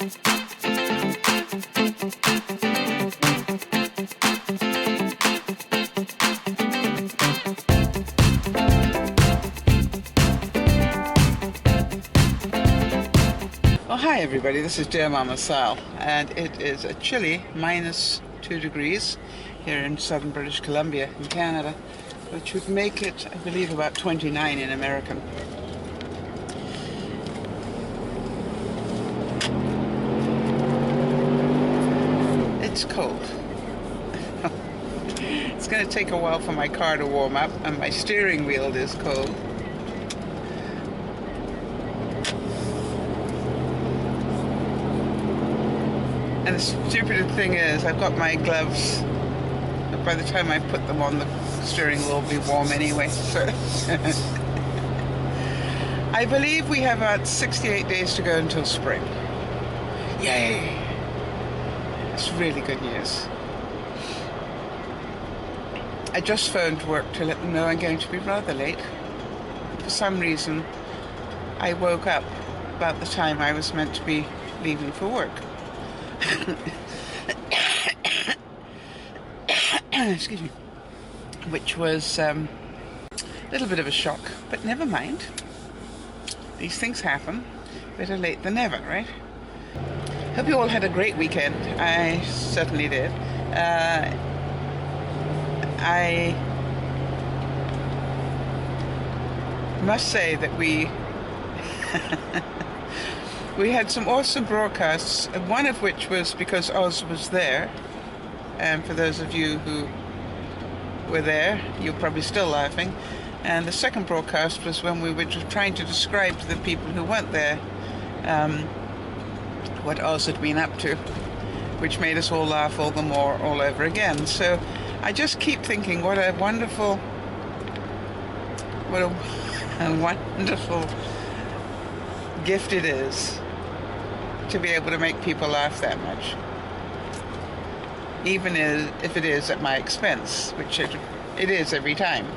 Well, hi everybody, this is DearMamaSal, and it is a chilly -2 degrees here in southern British Columbia in Canada, which would make it, I believe, about 29 in American. It's cold. It's going to take a while for my car to warm up, and my steering wheel is cold. And the stupid thing is, I've got my gloves, but by the time I put them on, the steering wheel will be warm anyway. So I believe we have about 68 days to go until spring. Yay! It's really good news. I just phoned work to let them know I'm going to be rather late. For some reason, I woke up about the time I was meant to be leaving for work. Excuse me. Which was a little bit of a shock, but never mind. These things happen. Better late than never, right? Hope you all had a great weekend. I certainly did. I must say that we had some awesome broadcasts, one of which was because Oz was there. And for those of you who were there, you're probably still laughing. And the second broadcast was when we were trying to describe to the people who weren't there what Oz had been up to, which made us all laugh all the more all over again. So I just keep thinking what a wonderful gift it is to be able to make people laugh that much, even if it is at my expense, which it is every time.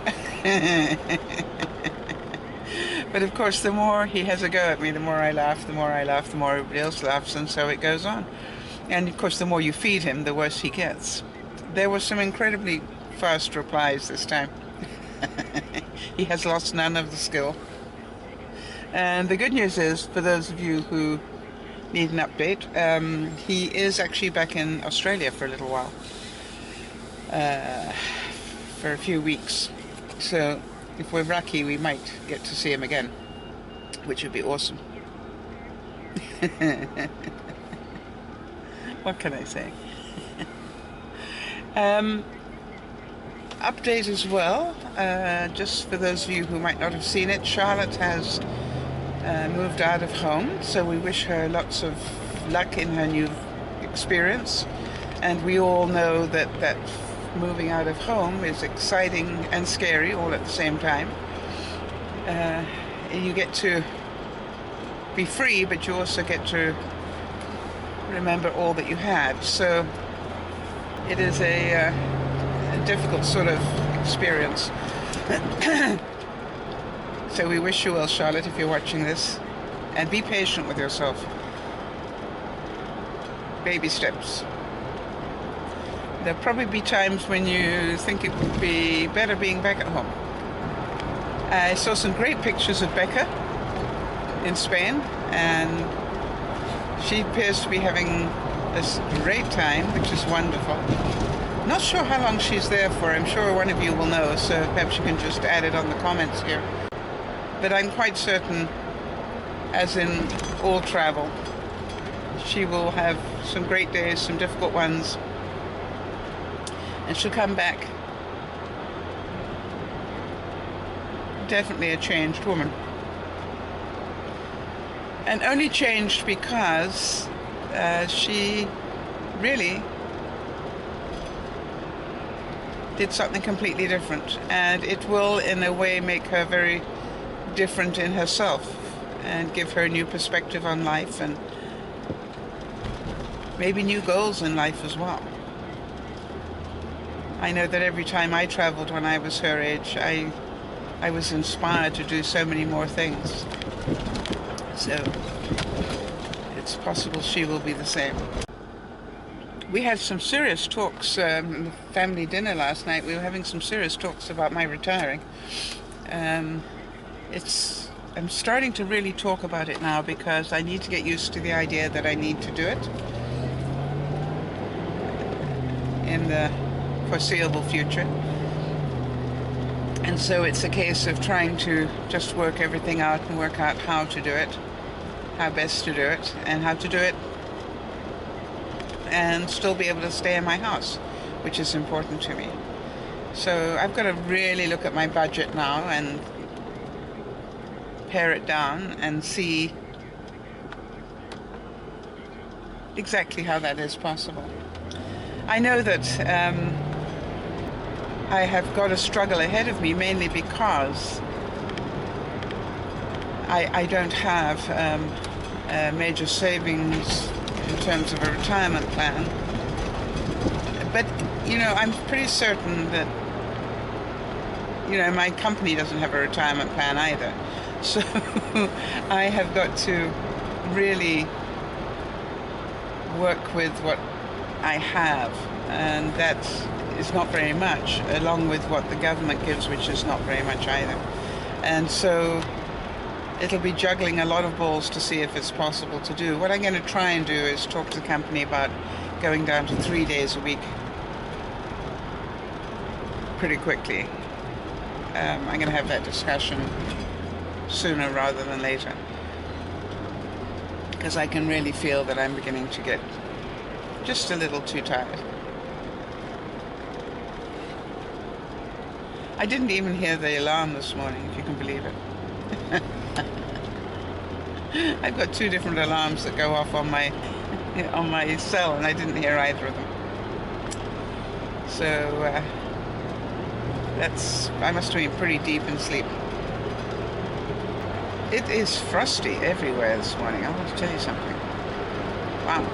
But of course, the more he has a go at me, the more I laugh, the more everybody else laughs, and so it goes on. And of course, the more you feed him, the worse he gets. There were some incredibly fast replies this time. He has lost none of the skill. And the good news is, for those of you who need an update, he is actually back in Australia for a little while, for a few weeks. So if we're lucky, we might get to see him again, which would be awesome. What can I say? Update as well, just for those of you who might not have seen it, Charlotte has moved out of home, so we wish her lots of luck in her new experience. And we all know that moving out of home is exciting and scary all at the same time. You get to be free, but you also get to remember all that you had. So it is a difficult sort of experience. So we wish you well, Charlotte, if you're watching this, and be patient with yourself. Baby steps. There'll probably be times when you think it would be better being back at home. I saw some great pictures of Becca in Spain, and she appears to be having this great time, which is wonderful. Not sure how long she's there for. I'm sure one of you will know, so perhaps you can just add it on the comments here. But I'm quite certain, as in all travel, she will have some great days, some difficult ones, and she'll come back definitely a changed woman. And only changed because she really did something completely different, and it will in a way make her very different in herself and give her a new perspective on life and maybe new goals in life as well. I know that every time I traveled when I was her age, I was inspired to do so many more things. So it's possible she will be the same. We had some serious talks in the family dinner last night. We were having some serious talks about my retiring. I'm starting to really talk about it now because I need to get used to the idea that I need to do it in the foreseeable future. And so it's a case of trying to just work everything out and work out how to do it, how best to do it, and how to do it and still be able to stay in my house, which is important to me. So I've got to really look at my budget now and pare it down and see exactly how that is possible. I know that I have got a struggle ahead of me, mainly because I don't have major savings in terms of a retirement plan. But, you know, I'm pretty certain that, you know, my company doesn't have a retirement plan either. So I have got to really work with what I have, and that is not very much, along with what the government gives, which is not very much either. And so it'll be juggling a lot of balls to see if it's possible to do. What I'm going to try and do is talk to the company about going down to 3 days a week pretty quickly. I'm going to have that discussion sooner rather than later, because I can really feel that I'm beginning to get just a little too tired. I didn't even hear the alarm this morning, if you can believe it. I've got 2 different alarms that go off on my cell, and I didn't hear either of them. So I must have been pretty deep in sleep. It is frosty everywhere this morning. I want to tell you something. Wow.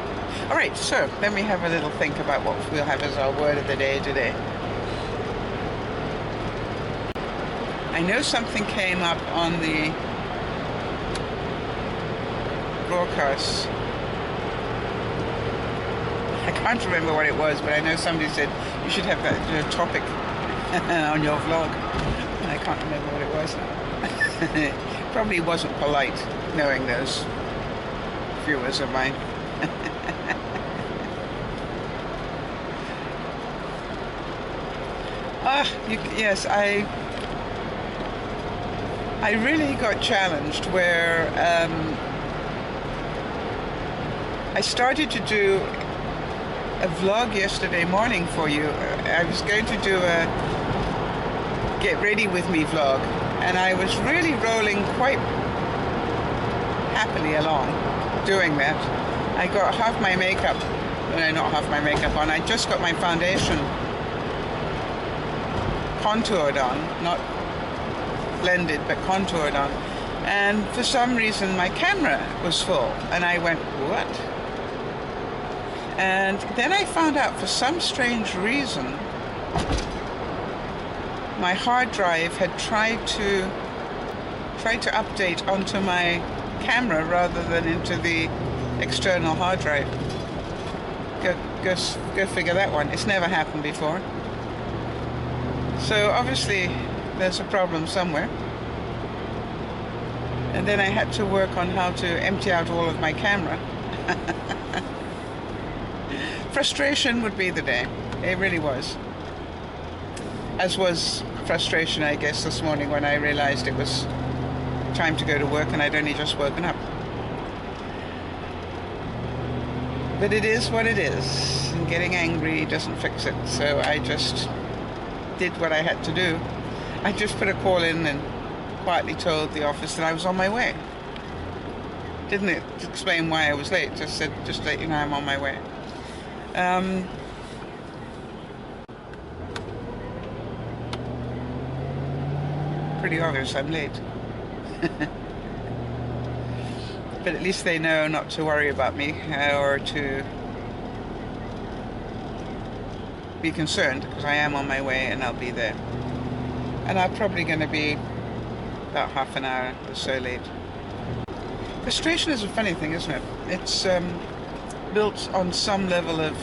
All right, so let me have a little think about what we'll have as our word of the day today. I know something came up on the broadcast. I can't remember what it was, but I know somebody said you should have that topic on your vlog. And I can't remember what it was now. Probably wasn't polite, knowing those viewers of mine. Yes, I really got challenged where I started to do a vlog yesterday morning for you. I was going to do a get ready with me vlog, and I was really rolling quite happily along doing that. I got half my makeup, no, not half my makeup on, I just got my foundation contoured on, not blended but contoured on, and for some reason my camera was full, and I went, what? And then I found out, for some strange reason, my hard drive had tried to update onto my camera rather than into the external hard drive. Go figure that one. It's never happened before. So obviously there's a problem somewhere. And then I had to work on how to empty out all of my camera. Frustration would be the day. It really was. As was frustration, I guess, this morning when I realized it was time to go to work and I'd only just woken up. But it is what it is, and getting angry doesn't fix it. So I just did what I had to do. I just put a call in and quietly told the office that I was on my way. Didn't explain why I was late, just said, just let you know I'm on my way. Pretty obvious I'm late. But at least they know not to worry about me or to be concerned, because I am on my way and I'll be there. And I'm probably going to be about half an hour or so late. Frustration is a funny thing, isn't it? It's built on some level of,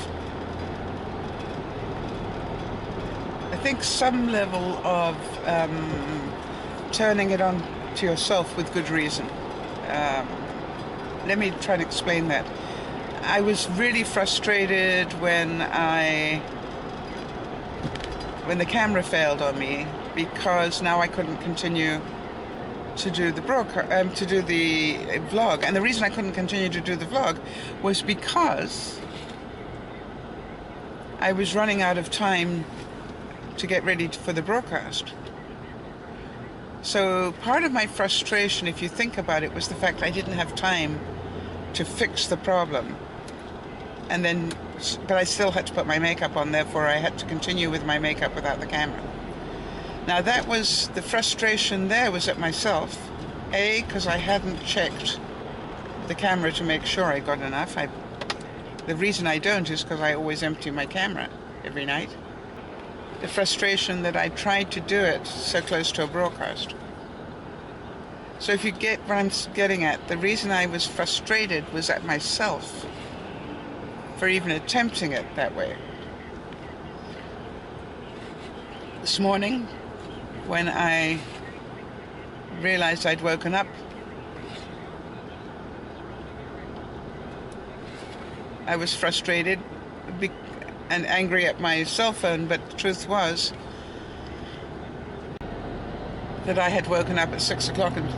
I think, some level of turning it on to yourself with good reason. Let me try and explain that. I was really frustrated when the camera failed on me, because now I couldn't continue to do the vlog. And the reason I couldn't continue to do the vlog was because I was running out of time to get ready for the broadcast. So part of my frustration, if you think about it, was the fact I didn't have time to fix the problem. But I still had to put my makeup on, therefore I had to continue with my makeup without the camera. Now that was, the frustration there was at myself. A, because I hadn't checked the camera to make sure I got enough. The reason I don't is because I always empty my camera every night. The frustration that I tried to do it so close to a broadcast. So if you get what I'm getting at, the reason I was frustrated was at myself for even attempting it that way. This morning, when I realized I'd woken up, I was frustrated and angry at my cell phone, but the truth was that I had woken up at 6 o'clock and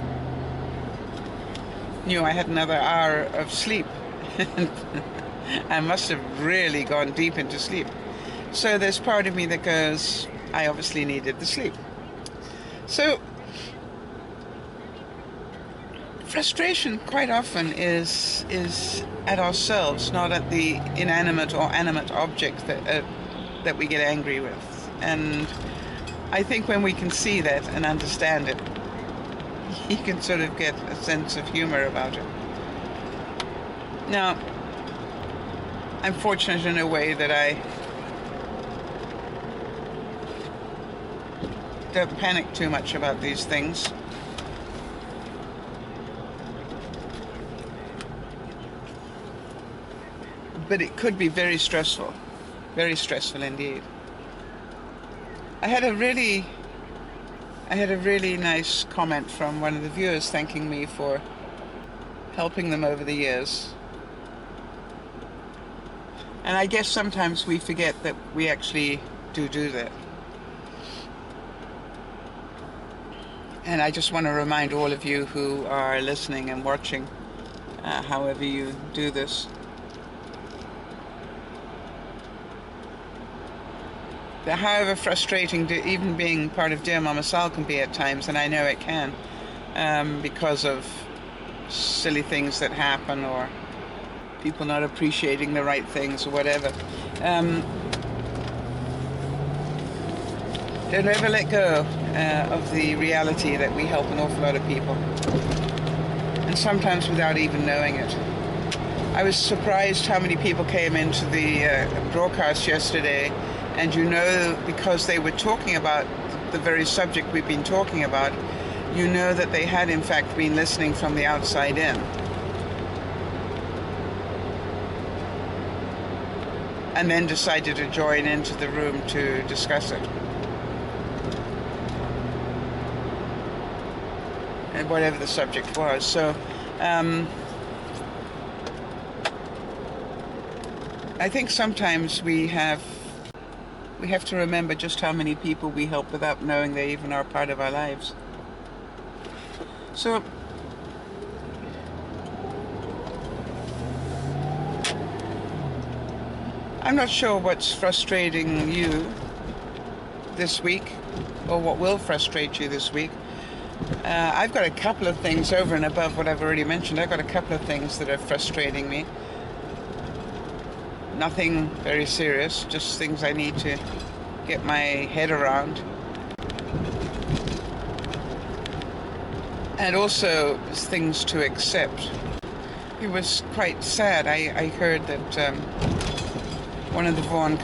knew I had another hour of sleep. I must have really gone deep into sleep. So there's part of me that goes, I obviously needed the sleep. So frustration quite often is at ourselves, not at the inanimate or animate object that we get angry with. And I think when we can see that and understand it, you can sort of get a sense of humor about it. Now, I'm fortunate in a way that I don't panic too much about these things. But it could be very stressful indeed. I had a really nice comment from one of the viewers thanking me for helping them over the years. And I guess sometimes we forget that we actually do that. And I just want to remind all of you who are listening and watching, however you do this, that however frustrating even being part of DearMamaSal can be at times, and I know it can, because of silly things that happen or people not appreciating the right things or whatever. Don't ever let go of the reality that we help an awful lot of people, and sometimes without even knowing it. I was surprised how many people came into the broadcast yesterday, and because they were talking about the very subject we've been talking about, that they had in fact been listening from the outside in. And then decided to join into the room to discuss it. And whatever the subject was. So, I think sometimes we have to remember just how many people we help without knowing they even are part of our lives. So, I'm not sure what's frustrating you this week, or what will frustrate you this week. I've got a couple of things over and above what I've already mentioned. I've got a couple of things that are frustrating me. Nothing very serious, just things I need to get my head around. And also things to accept. It was quite sad. I heard that one of the Vaughan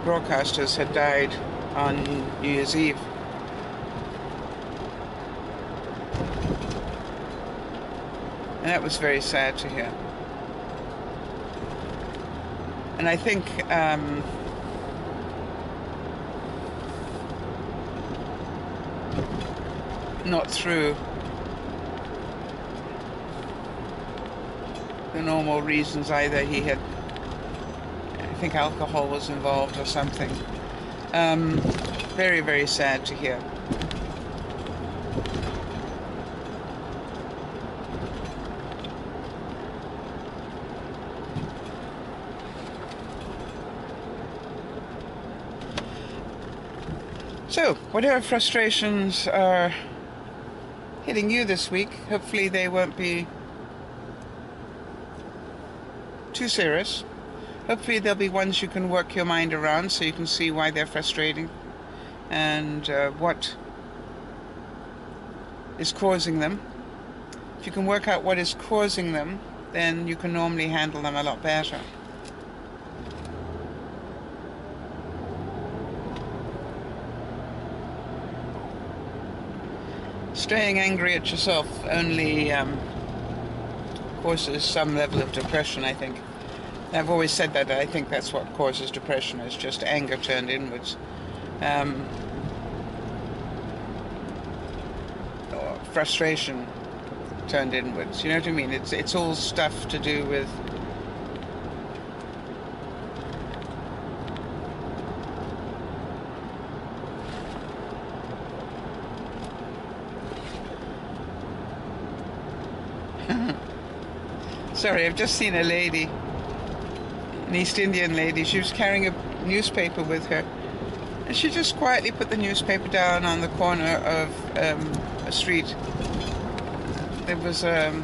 broadcasters had died on New Year's Eve. And that was very sad to hear. And I think not through the normal reasons either. He had, I think alcohol was involved or something. Very, very sad to hear. So, whatever frustrations are hitting you this week, hopefully they won't be too serious. Hopefully there'll be ones you can work your mind around so you can see why they're frustrating and what is causing them. If you can work out what is causing them, then you can normally handle them a lot better. Staying angry at yourself only causes some level of depression, I think. I've always said that. I think that's what causes depression, is just anger turned inwards. Or frustration turned inwards. You know what I mean? It's all stuff to do with sorry, I've just seen a lady, an East Indian lady. She was carrying a newspaper with her, and she just quietly put the newspaper down on the corner of a street. There was a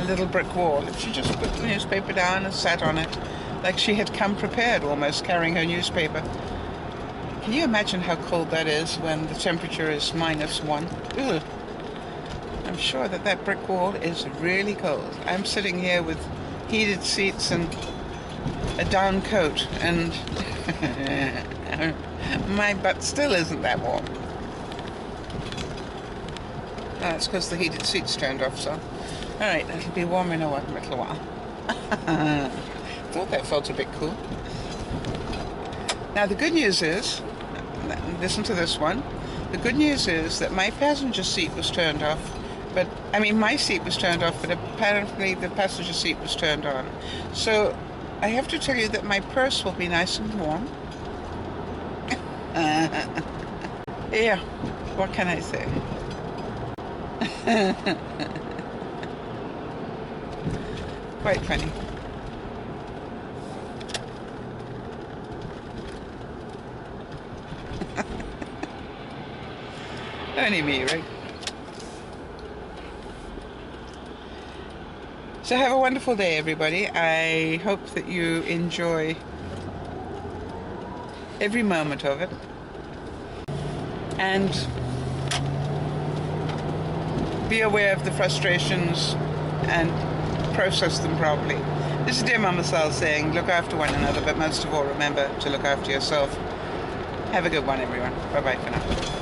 little brick wall, and she just put the newspaper down and sat on it like she had come prepared, almost carrying her newspaper. Can you imagine how cold that is when the temperature is -1? Ugh. I'm sure that brick wall is really cold. I'm sitting here with heated seats and a down coat, and my butt still isn't that warm. Oh, it's because the heated seats turned off, so. Alright, it'll be warm in a little while. Thought that felt a bit cool. Now the good news is, listen to this one. The good news is that my passenger seat was turned off, but I mean my seat was turned off, but apparently the passenger seat was turned on. So I have to tell you that my purse will be nice and warm. Yeah, what can I say? Quite funny. Only me, right? So have a wonderful day, everybody. I hope that you enjoy every moment of it and be aware of the frustrations and process them properly. This is DearMamaSal saying, look after one another, but most of all, remember to look after yourself. Have a good one, everyone. Bye-bye for now.